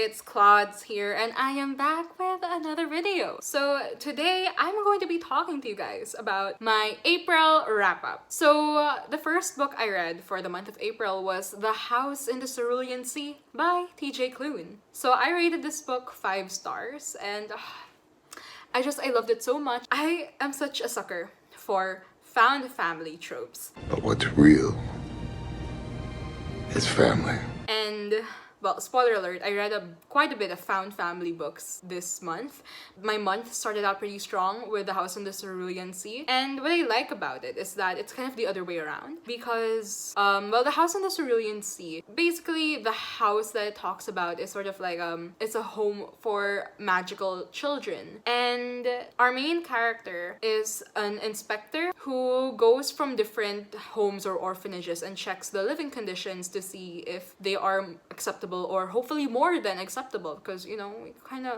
it's Clouds here, and I am back with another video. So today I'm going to be talking to you guys about my April wrap-up. So the first book I read for the month of April was The House in the Cerulean Sea by TJ Klune. So I rated this book 5 stars, and I loved it so much. I am such a sucker for found family tropes. But what's real is family. And well, spoiler alert, I read quite a bit of found family books this month. My month started out pretty strong with The House on the Cerulean Sea. And what I like about it is that it's kind of the other way around. Because, well, The House on the Cerulean Sea, basically the house that it talks about is sort of like, it's a home for magical children. And our main character is an inspector who goes from different homes or orphanages and checks the living conditions to see if they are acceptable or hopefully more than acceptable, because you know,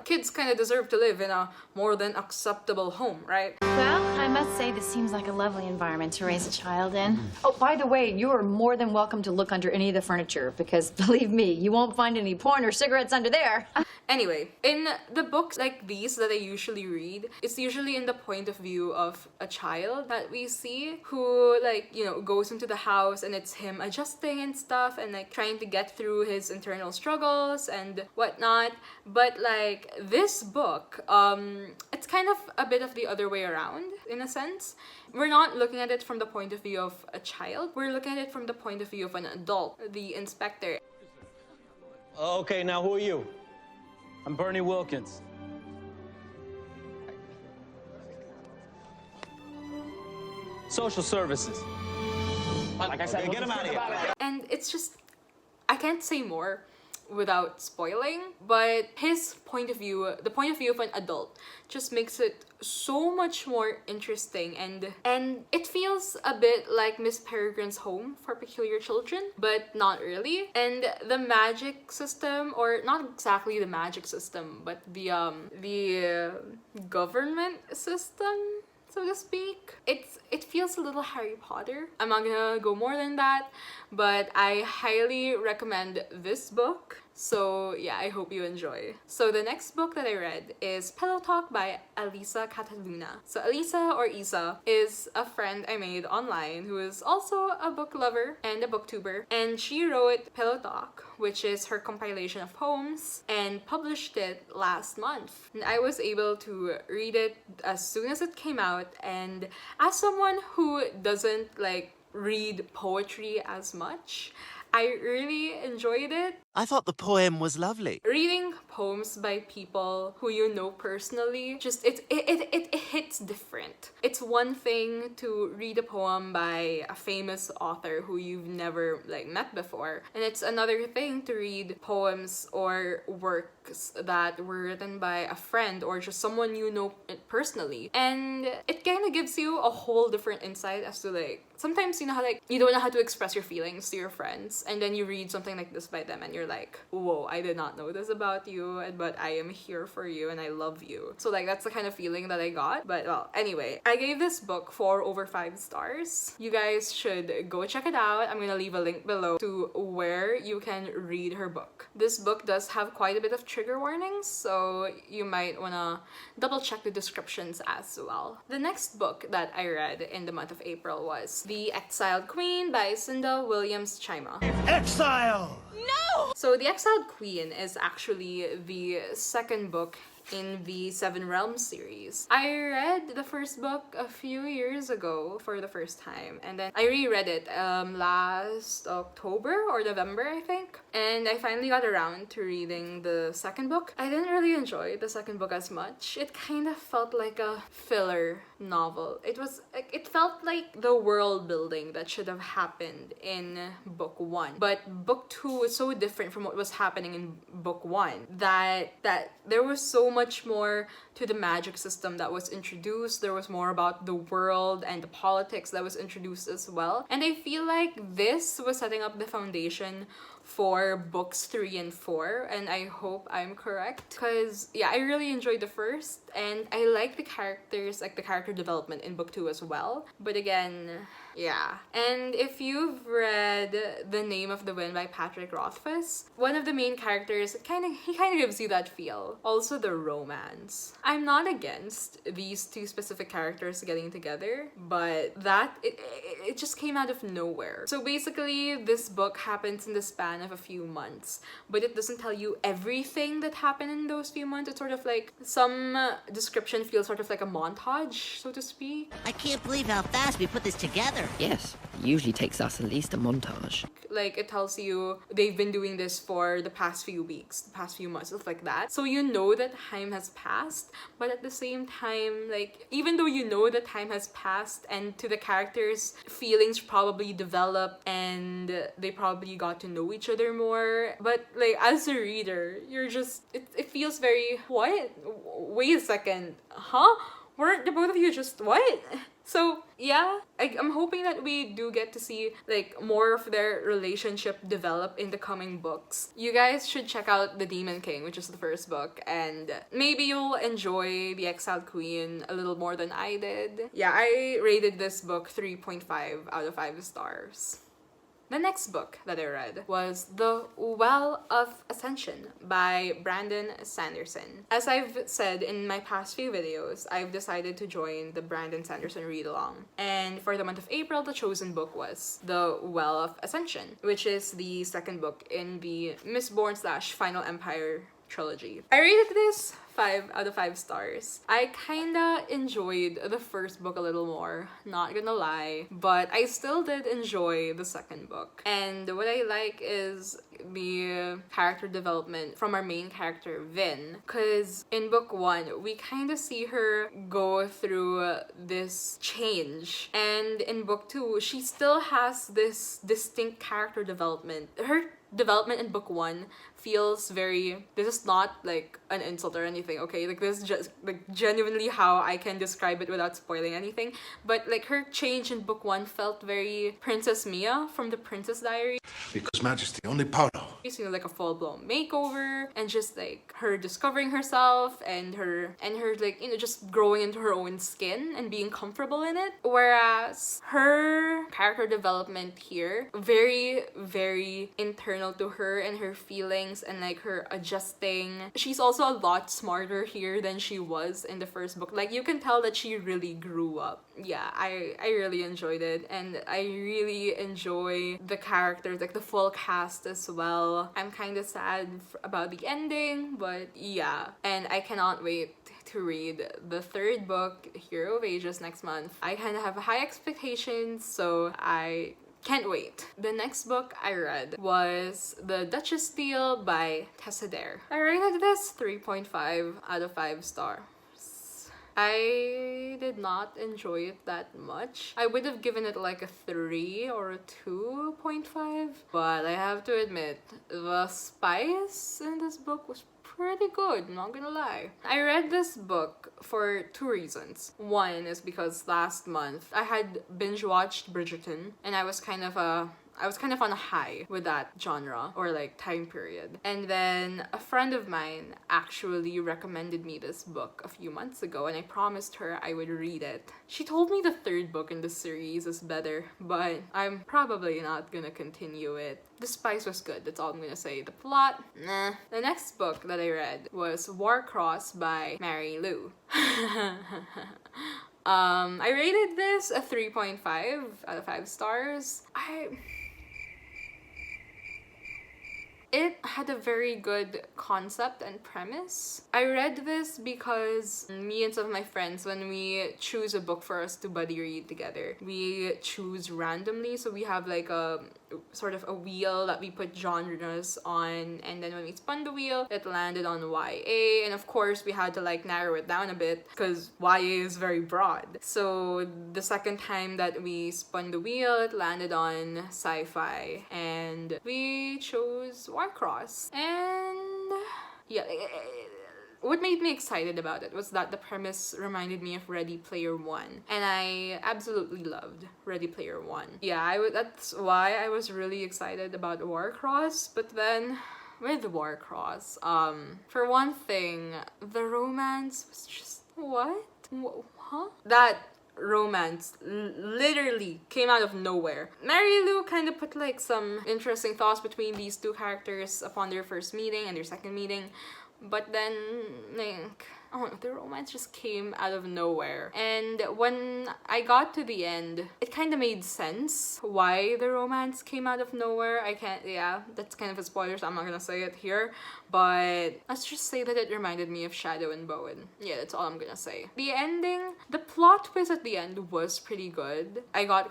kids kind of deserve to live in a more than acceptable home, right? Well, I must say this seems like a lovely environment to raise a child in. Oh, by the way, you are more than welcome to look under any of the furniture, because believe me, you won't find any porn or cigarettes under there. Anyway, in the books like these that I usually read, it's usually in the point of view of a child that we see who, like, you know, goes into the house and it's him adjusting and stuff and like trying to get through his internal struggles and whatnot. But like this book, it's kind of a bit of the other way around in a sense. We're not looking at it from the point of view of a child. We're looking at it from the point of view of an adult, the inspector. Okay, now who are you? I'm Bernie Wilkins. Social services. Like I said, okay, get him out of here. And it's just, I can't say more without spoiling, but his point of view, the point of view of an adult, just makes it so much more interesting, and it feels a bit like Miss Peregrine's Home for Peculiar Children, but not really. And the magic system, or not exactly the magic system, but the government system, so to speak, it feels a little Harry Potter. I'm not gonna go more than that, but I highly recommend this book. So yeah, I hope you enjoy. So the next book that I read is Pillow Talk by Elisa Cataluna. So Elisa, or Isa, is a friend I made online who is also a book lover and a booktuber. And she wrote Pillow Talk, which is her compilation of poems, and published it last month. And I was able to read it as soon as it came out, and as someone who doesn't like read poetry as much, I really enjoyed it. I thought the poem was lovely. Reading poems by people who you know personally, just it hits different. It's one thing to read a poem by a famous author who you've never like met before, and it's another thing to read poems or works that were written by a friend or just someone you know personally, and it kind of gives you a whole different insight as to like, sometimes you know how like you don't know how to express your feelings to your friends, and then you read something like this by them and you're like, whoa, I did not know this about you, but I am here for you and I love you. So like that's the kind of feeling that I got. But well, anyway, I gave this book 4 over 5 stars. You guys should go check it out. I'm gonna leave a link below to where you can read her book. This book does have quite a bit of trigger warnings, so you might wanna double check the descriptions as well. The next book that I read in the month of April was The Exiled Queen by Cinda Williams Chima. Exile! No! So The Exiled Queen is actually the second book in the Seven Realms series. I read the first book a few years ago for the first time, and then I reread it last October or November, I think, and I finally got around to reading the second book. I didn't really enjoy the second book as much. It kind of felt like a filler novel. It felt like the world building that should have happened in book 1, but book 2 was so different from what was happening in book 1 that there was so much more to the magic system that was introduced. There was more about the world and the politics that was introduced as well. And I feel like this was setting up the foundation for books 3 and 4, and I hope I'm correct, because yeah, I really enjoyed the first, and I like the characters, like the character development in book 2 as well. But again, Yeah. And if you've read The Name of the Wind by Patrick Rothfuss, one of the main characters, he kind of gives you that feel. Also the romance. I'm not against these two specific characters getting together, but it just came out of nowhere. So basically, this book happens in the span of a few months, but it doesn't tell you everything that happened in those few months. It's sort of like some description feels sort of like a montage, so to speak. I can't believe how fast we put this together. Yes, it usually takes us at least a montage. Like, it tells you they've been doing this for the past few weeks, the past few months, stuff like that. So you know that time has passed, but at the same time, like, even though you know that time has passed and to the characters, feelings probably develop and they probably got to know each other more. But, like, as a reader, you're just, it feels very, what? Wait a second, huh? Weren't the both of you just, what? So, yeah, I'm hoping that we do get to see, like, more of their relationship develop in the coming books. You guys should check out The Demon King, which is the first book, and maybe you'll enjoy The Exiled Queen a little more than I did. Yeah, I rated this book 3.5 out of 5 stars. The next book that I read was The Well of Ascension by Brandon Sanderson. As I've said in my past few videos, I've decided to join the Brandon Sanderson read-along. And for the month of April, the chosen book was The Well of Ascension, which is the second book in the Mistborn / Final Empire trilogy. I rated this 5 out of 5 stars. I kinda enjoyed the first book a little more, not gonna lie, but I still did enjoy the second book. And what I like is the character development from our main character, Vin, because in book 1, we kind of see her go through this change, and in book 2, she still has this distinct character development. Her development in book 1 feels very, this is not like an insult or anything, okay? Like, this is just like genuinely how I can describe it without spoiling anything. But like, her change in book 1 felt very Princess Mia from the Princess Diary. Because Majesty, only Paolo. You know, like a full-blown makeover, and just like her discovering herself and her like, you know, just growing into her own skin and being comfortable in it. Whereas her character development here, very, very internal to her and her feelings and like her adjusting. She's also a lot smarter here than she was in the first book. Like, you can tell that she really grew up. Yeah, I really enjoyed it, and I really enjoy the characters, like the full cast as well. I'm kind of sad about the ending, but yeah. And I cannot wait to read the third book, Hero of Ages, next month. I kind of have high expectations, so I can't wait. The next book I read was The Duchess Deal by Tessa Dare. I rated this 3.5 out of 5 stars. I did not enjoy it that much. I would have given it like a 3 or a 2.5, but I have to admit, the spice in this book was pretty good, not gonna lie. I read this book for 2 reasons. One is because last month I had binge watched Bridgerton, and I was kind of on a high with that genre or like time period. And then a friend of mine actually recommended me this book a few months ago, and I promised her I would read it. She told me the third book in the series is better, but I'm probably not gonna continue it. The spice was good, that's all I'm gonna say. The plot, nah. The next book that I read was Warcross by Mary Lou. I rated this a 3.5 out of 5 stars. It had a very good concept and premise. I read this because me and some of my friends, when we choose a book for us to buddy read together, we choose randomly. So we have like a sort of a wheel that we put genres on, and then when we spun the wheel, it landed on YA, and of course we had to like narrow it down a bit because YA is very broad. So the second time that we spun the wheel, it landed on sci-fi, and we chose Warcross. And yeah, what made me excited about it was that the premise reminded me of Ready Player One, and I absolutely loved Ready Player One. Yeah, that's why I was really excited about Warcross. But then with Warcross, for one thing, the romance was just what? Huh? That romance literally came out of nowhere. Mary Lou kind of put like some interesting thoughts between these two characters upon their first meeting and their second meeting, but then like, oh, the romance just came out of nowhere. And when I got to the end, it kind of made sense why the romance came out of nowhere. Yeah, that's kind of a spoiler, so I'm not gonna say it here. But let's just say that it reminded me of Shadow and Bowen. Yeah, that's all I'm gonna say. The ending, the plot twist at the end was pretty good. That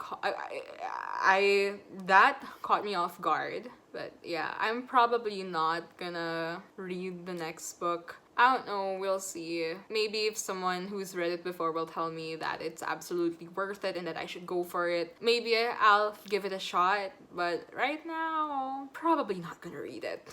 caught me off guard. But yeah, I'm probably not gonna read the next book. I don't know, we'll see. Maybe if someone who's read it before will tell me that it's absolutely worth it and that I should go for it, maybe I'll give it a shot. But right now, probably not gonna read it.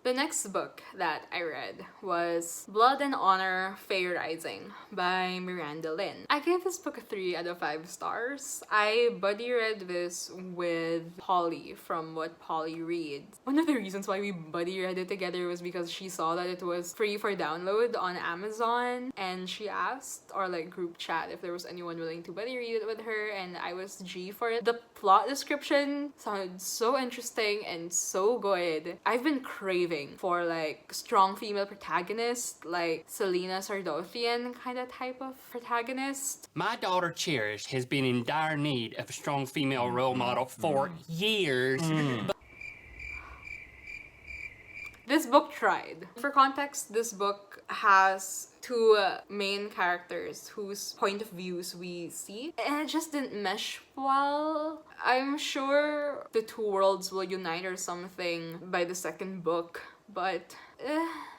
The next book that I read was Blood and Honor Fae Rising by Miranda Lynn. I gave this book a 3 out of 5 stars. I buddy read this with Polly from What Polly Reads. One of the reasons why we buddy read it together was because she saw that it was free for download on Amazon, and she asked, or like group chat, if there was anyone willing to buddy read it with her, and I was G for it. The plot description sounded so interesting and so good. I've been craving for like strong female protagonist, like Selena Sardothian kind of type of protagonist. My daughter Cherish has been in dire need of a strong female role model for years. This book tried. For context, this book has 2 main characters whose point of views we see, and it just didn't mesh well. I'm sure the 2 worlds will unite or something by the second book, but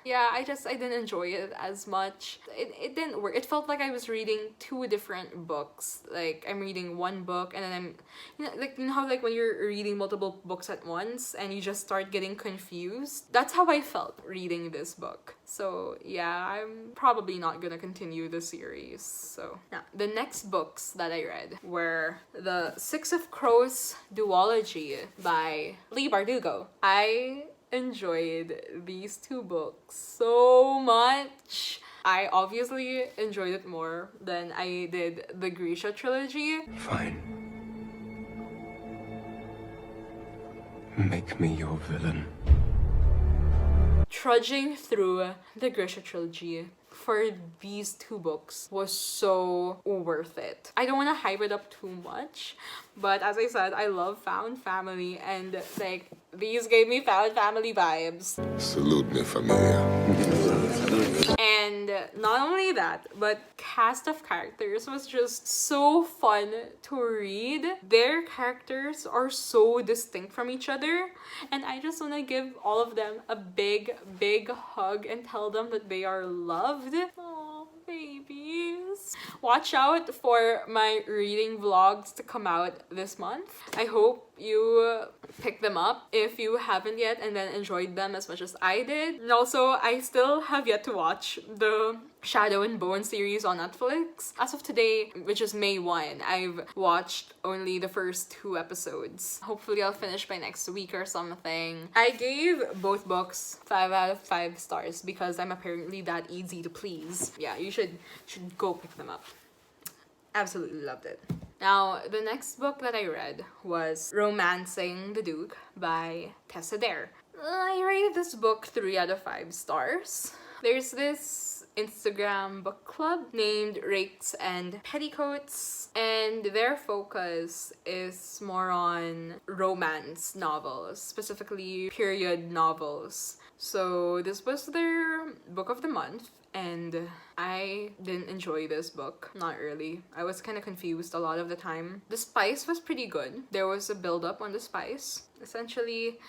yeah, I didn't enjoy it as much. It didn't work. It felt like I was reading 2 different books. Like I'm reading one book and then I'm, you know how like when you're reading multiple books at once and you just start getting confused? That's how I felt reading this book. So yeah, I'm probably not gonna continue the series. So now, the next books that I read were the Six of Crows duology by Leigh Bardugo. I enjoyed these 2 books so much. I obviously enjoyed it more than I did the Grisha trilogy. Fine. Make me your villain. Trudging through the Grisha trilogy for these 2 books was so worth it. I don't want to hype it up too much, but as I said, I love found family, and like these gave me found family vibes. Salute me, familia. And not only that, but cast of characters was just so fun to read. Their characters are so distinct from each other, and I just want to give all of them a big hug and tell them that they are loved. Oh, babies. Watch out for my reading vlogs to come out this month. I hope you pick them up if you haven't yet and then enjoyed them as much as I did. And also, I still have yet to watch the Shadow and Bone series on Netflix. As of today, which is May 1, I've watched only the first 2 episodes. Hopefully I'll finish by next week or something. I gave both books 5 out of 5 stars because I'm apparently that easy to please. Yeah, you should go pick them up. Absolutely loved it. Now, the next book that I read was Romancing the Duke by Tessa Dare. I rated this book 3 out of 5 stars. There's this Instagram book club named Rakes and Petticoats, and their focus is more on romance novels, specifically period novels. So this was their book of the month, and I didn't enjoy this book. Not really. I was kind of confused a lot of the time. The spice was pretty good. There was a build-up on the spice. Essentially,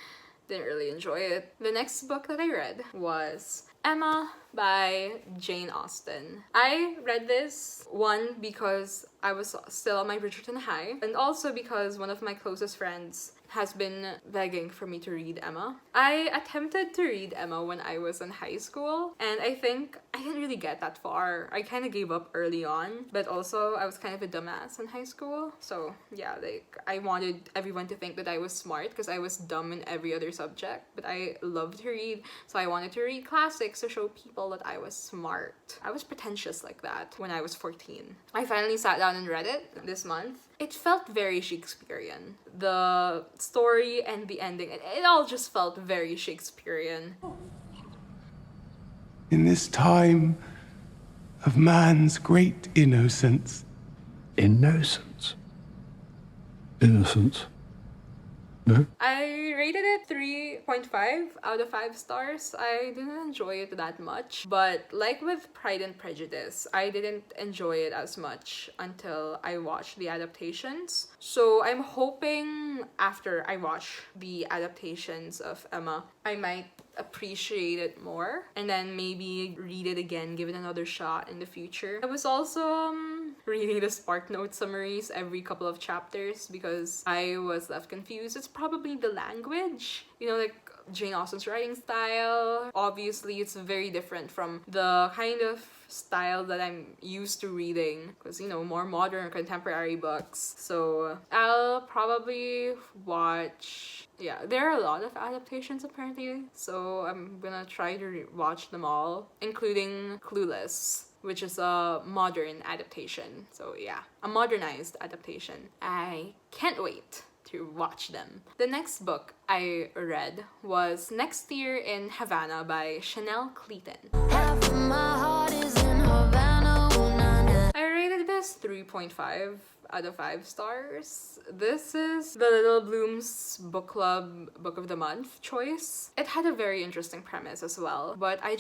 didn't really enjoy it. The next book that I read was Emma by Jane Austen. I read this, 1, because I was still on my Bridgerton high, and also because one of my closest friends has been begging for me to read Emma. I attempted to read Emma when I was in high school, and I think I didn't really get that far. I kind of gave up early on, but also I was kind of a dumbass in high school. So yeah, like I wanted everyone to think that I was smart because I was dumb in every other subject, but I loved to read, so I wanted to read classics to show people that I was smart. I was pretentious like that when I was 14. I finally sat down and read it this month. It felt very Shakespearean. The story and the ending, it all just felt very Shakespearean. In this time of man's great innocence. Innocence? Innocence? No? I rated it 3.5 out of 5 stars. I didn't enjoy it that much, but like with Pride and Prejudice, I didn't enjoy it as much until I watched the adaptations. So I'm hoping after I watch the adaptations of Emma, I might appreciate it more and then maybe read it again, give it another shot in the future. I was also reading the Spark Note summaries every couple of chapters because I was left confused. It's probably the language, you know, like Jane Austen's writing style. Obviously, it's very different from the kind of style that I'm used to reading because, you know, more modern contemporary books. So I'll probably watch, yeah, there are a lot of adaptations apparently, so I'm gonna try to watch them all, including Clueless, which is a modern adaptation. So yeah, a modernized adaptation. I can't wait to watch them. The next book I read was Next Year in Havana by Chanel Clayton. I rated this 3.5 out of 5 stars. This is the Little Bloom's Book Club Book of the Month choice. It had a very interesting premise as well, but I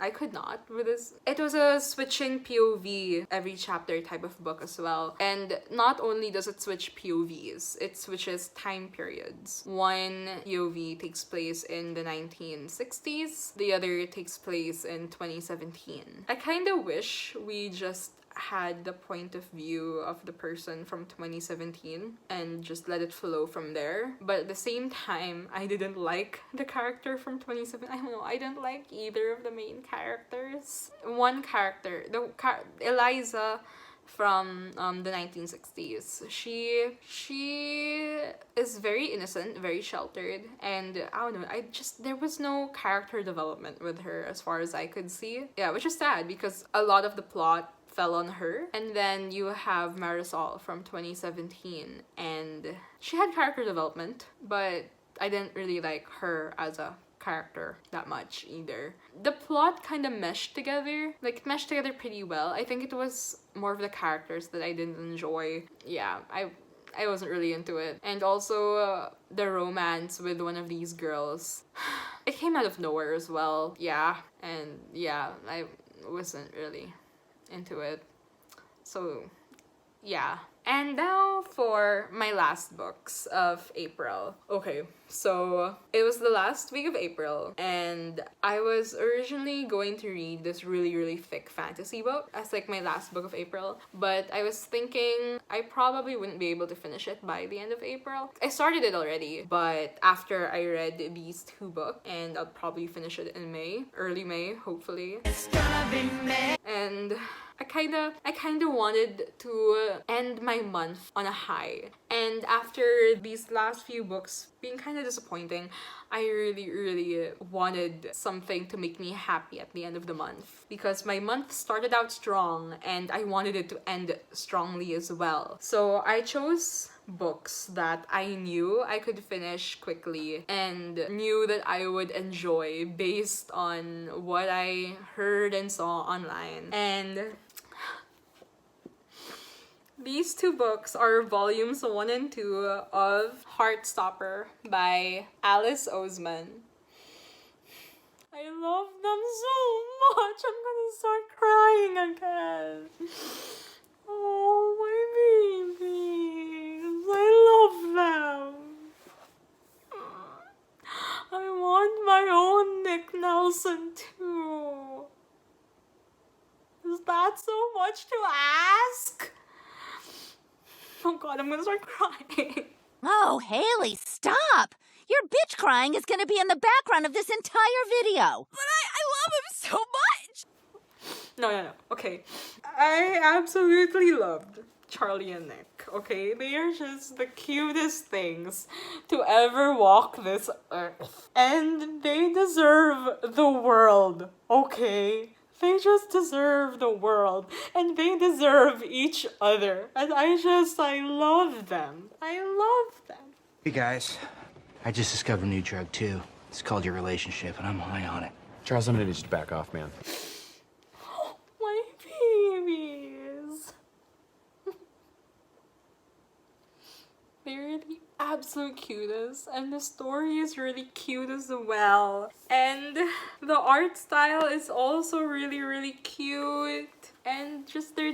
could not with this. It was a switching POV every chapter type of book as well. And not only does it switch POVs, it switches time periods. One POV takes place in the 1960s, the other takes place in 2017. I kind of wish we just had the point of view of the person from 2017 and just let it flow from there. But at the same time, I didn't like the character from 2017. I don't know, I didn't like either of the main characters. One character, Eliza from the 1960s, she is very innocent, very sheltered, and I don't know, there was no character development with her as far as I could see. Yeah, which is sad because a lot of the plot fell on her. And then you have Marisol from 2017, and she had character development, but I didn't really like her as a character that much either. The plot kind of meshed together, like it meshed together pretty well. I think it was more of the characters that I didn't enjoy. Yeah, I wasn't really into it. And also the romance with one of these girls, it came out of nowhere as well. Yeah, and yeah, I wasn't really into it. So yeah. And now for my last books of April. Okay, so it was the last week of April, and I was originally going to read this really thick fantasy book as like my last book of April, but I was thinking I probably wouldn't be able to finish it by the end of April. I started it already, but after I read these 2 books, and I'll probably finish it in May, early May, hopefully. It's gonna be May. And I kind of wanted to end my month on a high. And after these last few books being kind of disappointing, I really wanted something to make me happy at the end of the month. Because my month started out strong and I wanted it to end strongly as well. So I chose books that I knew I could finish quickly and knew that I would enjoy based on what I heard and saw online. And these 2 books are volumes 1 and 2 of Heartstopper by Alice Oseman. I love them so much. I'm gonna start crying again. Oh, my babies. I love them. I want my own Nick Nelson too. Is that so much to ask? Oh god, I'm gonna start crying. Oh, Haley, stop! Your bitch crying is gonna be in the background of this entire video. But I love him so much! No. Okay. I absolutely loved Charlie and Nick, okay? They are just the cutest things to ever walk this earth. And they deserve the world, okay? They just deserve the world. And they deserve each other. And I love them. I love them. Hey guys, I just discovered a new drug too. It's called your relationship, and I'm high on it. Charles, I'm gonna need you to back off, man. My babies. They're the absolute cutest, and the story is really cute as well. And the art style is also really, really cute. And just their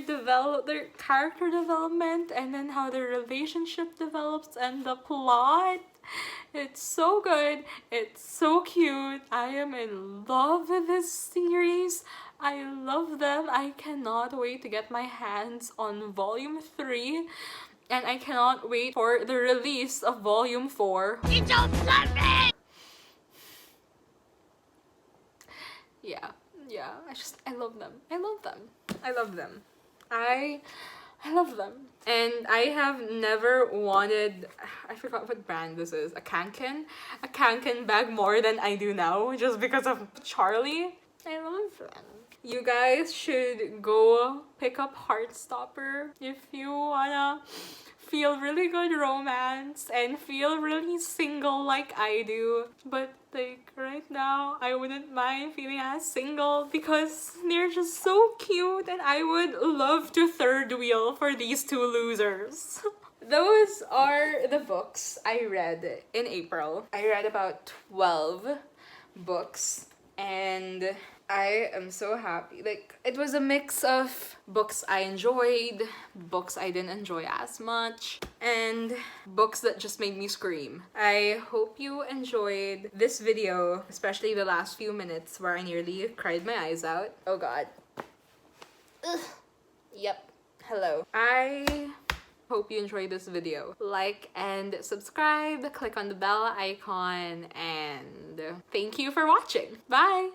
character development, and then how their relationship develops, and the plot. It's so good. It's so cute. I am in love with this series. I love them. I cannot wait to get my hands on volume 3. And I cannot wait for the release of volume 4. You don't love me! Yeah. I love them. I love them. I love them. I love them. And I have never wanted, I forgot what brand this is, a Kanken bag more than I do now, just because of Charlie. I love them. You guys should go pick up Heartstopper if you wanna feel really good romance and feel really single like I do. But like right now, I wouldn't mind feeling as single because they're just so cute, and I would love to third wheel for these two losers. Those are the books I read in April. I read about 12 books, and I am so happy. Like, it was a mix of books I enjoyed, books I didn't enjoy as much, and books that just made me scream. I hope you enjoyed this video, especially the last few minutes where I nearly cried my eyes out. Oh god. Ugh. Yep. Hello. I hope you enjoyed this video. Like and subscribe, click on the bell icon, and thank you for watching. Bye!